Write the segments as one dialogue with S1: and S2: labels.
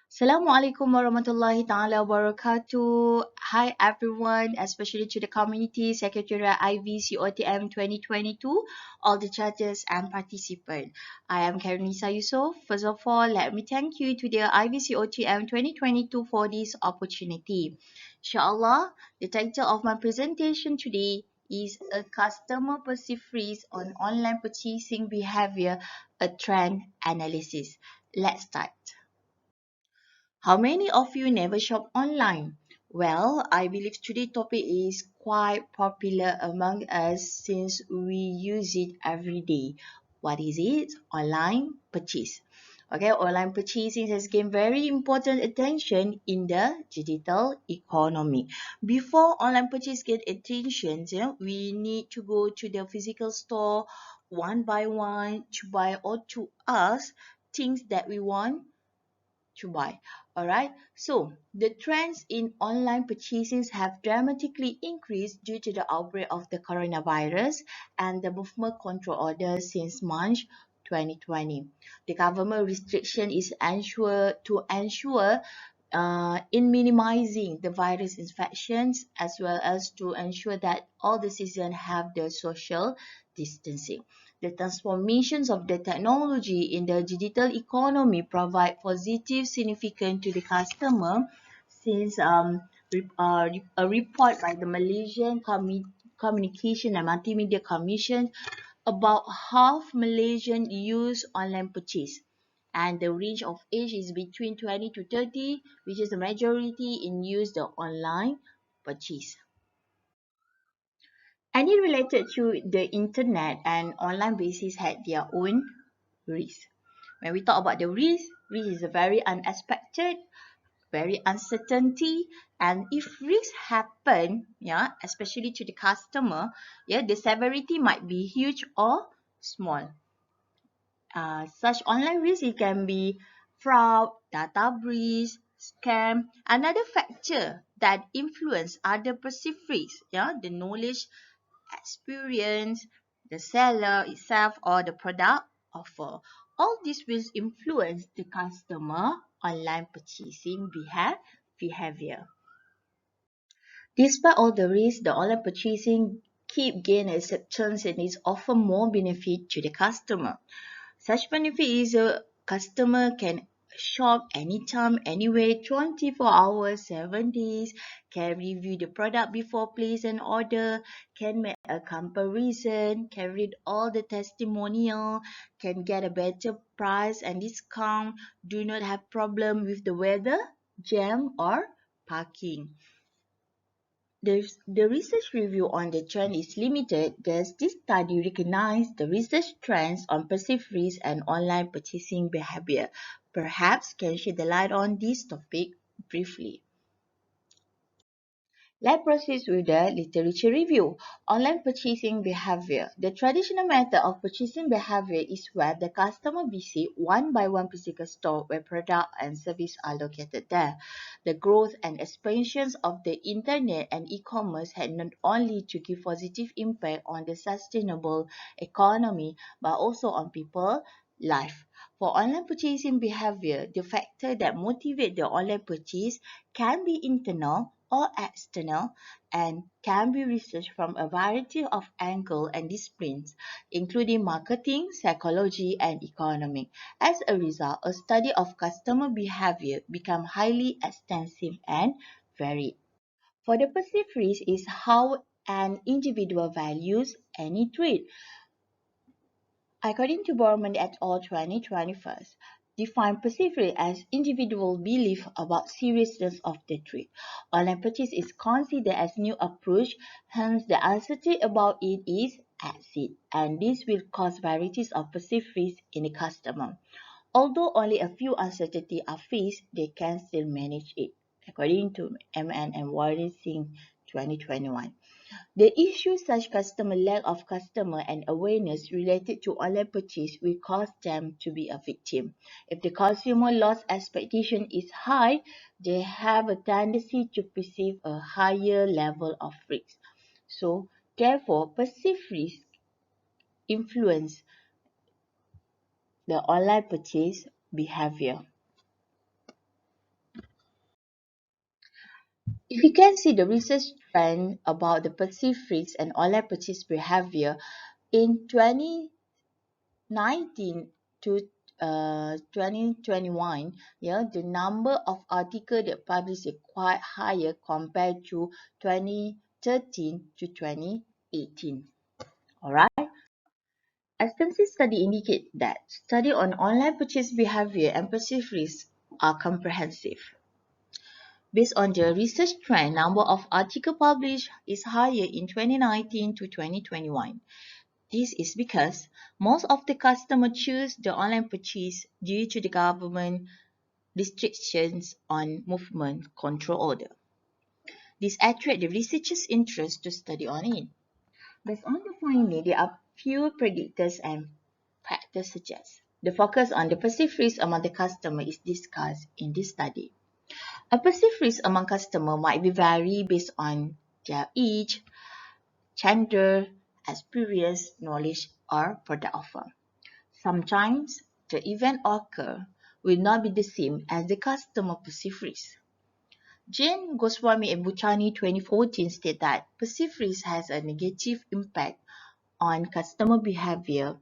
S1: Assalamualaikum warahmatullahi ta'ala wabarakatuh. Hi everyone, especially to the community secretariat IVCOTM 2022, all the judges and participants. I am Karinisa Yusof. First of all, let me thank you to the IVCOTM 2022 for this opportunity. Inshallah, the title of my presentation today is a customer perceived risk on online purchasing behavior, a trend analysis. Let's start. How many of you never shop online? Well, I believe today's topic is quite popular among us since we use it every day. What is it? Online purchase. Okay, online purchasing has gained very important attention in the digital economy. Before online purchase get attention, we need to go to the physical store one by one to buy or to ask things that we want to buy. Alright, so the trends in online purchasing have dramatically increased due to the outbreak of the coronavirus and the movement control order since March 2020. The government restriction is ensure in minimizing the virus infections as well as to ensure that all the citizens have the social distancing. The transformations of the technology in the digital economy provide positive significance to the customer since a report by the Malaysian Communication and Multimedia Commission about half Malaysians use online purchase and the range of age is between 20 to 30, which is the majority in use the online purchase. Any related to the internet and online basis had their own risk. When we talk about the risk is a very unexpected, very uncertainty, and if risks happen, especially to the customer, the severity might be huge or small. Such online risk it can be fraud, data breach, scam. Another factor that influence other perceived risks, the knowledge, experience, the seller itself or the product offer. All this will influence the customer online purchasing behavior. Despite all the risks, the online purchasing keep gain acceptance and is offer more benefit to the customer. Such benefit is a customer can shop anytime, anywhere, 24 hours, 7 days, can review the product before place an order, can make a comparison, can read all the testimonial, can get a better price and discount, do not have problem with the weather, jam or parking. The research review on the trend is limited, thus this study recognized the research trends on perceived risk and online purchasing behavior. Perhaps can shed the light on this topic briefly. Let's proceed with the literature review. Online purchasing behavior. The traditional method of purchasing behavior is where the customer visit one by one physical store where product and service are located there. The growth and expansions of the internet and e-commerce had not only to give positive impact on the sustainable economy but also on people life. For online purchasing behavior, the factor that motivate the online purchase can be internal or external and can be researched from a variety of angles and disciplines, including marketing, psychology, and economics. As a result, a study of customer behavior becomes highly extensive and varied. For the perceived risk is how an individual values any trade. According to Borman et al. 2021, define perceived as individual belief about seriousness of the threat. Online purchase is considered as new approach, hence the uncertainty about it is exit, and this will cause varieties of perceived risk in the customer. Although only a few uncertainty are faced, they can still manage it, according to MN and Warren Singh 2021. The issues such customer lack of customer and awareness related to online purchase will cause them to be a victim. If the consumer loss expectation is high, they have a tendency to perceive a higher level of risk. So, therefore, perceived risk influence the online purchase behavior. If you can see the research trend about the perceived risks and online purchase behavior in 2019 to 2021, yeah, the number of articles that published is quite higher compared to 2013 to 2018. All right. Extensive study indicate that study on online purchase behavior and perceived risks are comprehensive. Based on the research trend, number of articles published is higher in 2019 to 2021. This is because most of the customers choose the online purchase due to the government restrictions on movement control order. This attracts the researchers' interest to study on it. Based on the finding, there are few predictors and factors suggest. The focus on the perceived risk among the customer is discussed in this study. A perceived risk among customers might be vary based on their age, gender, experience, knowledge, or product offer. Sometimes the event occur will not be the same as the customer perceived risk. Jane Goswami and Buchani 2014 state that perceived risk has a negative impact on customer behavior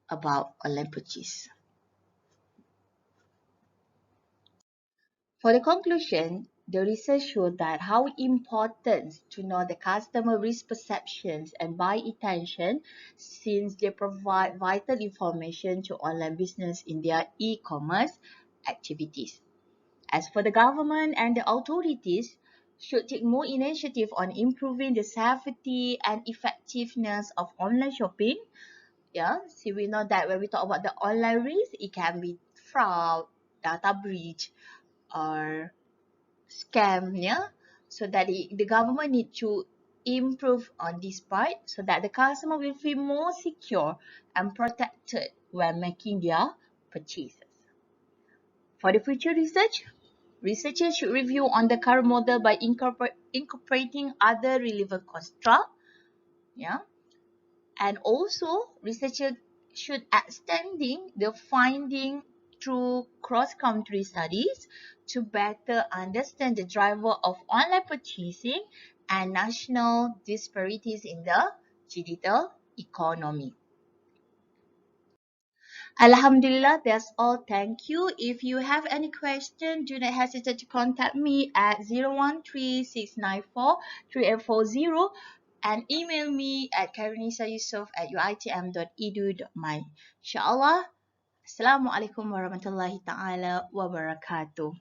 S1: about online purchase. For the conclusion, the research showed that how important to know the customer risk perceptions and buy intention since they provide vital information to online business in their e-commerce activities. As for the government and the authorities, should take more initiative on improving the safety and effectiveness of online shopping. Yeah, see, we know that when we talk about the online risk, it can be fraud, data breach, or scam, yeah. So that the government need to improve on this part so that the customer will feel more secure and protected when making their purchases. For the future research, researchers should review on the current model by incorporating other relevant construct, yeah. And also, researchers should extending the finding through cross-country studies to better understand the driver of online purchasing and national disparities in the digital economy. Alhamdulillah, that's all. Thank you. If you have any question, do not hesitate to contact me at 0136943 and email me at karinisayusuf@uitm.edu.my. Inshallah. Assalamualaikum warahmatullahi taala wabarakatuh.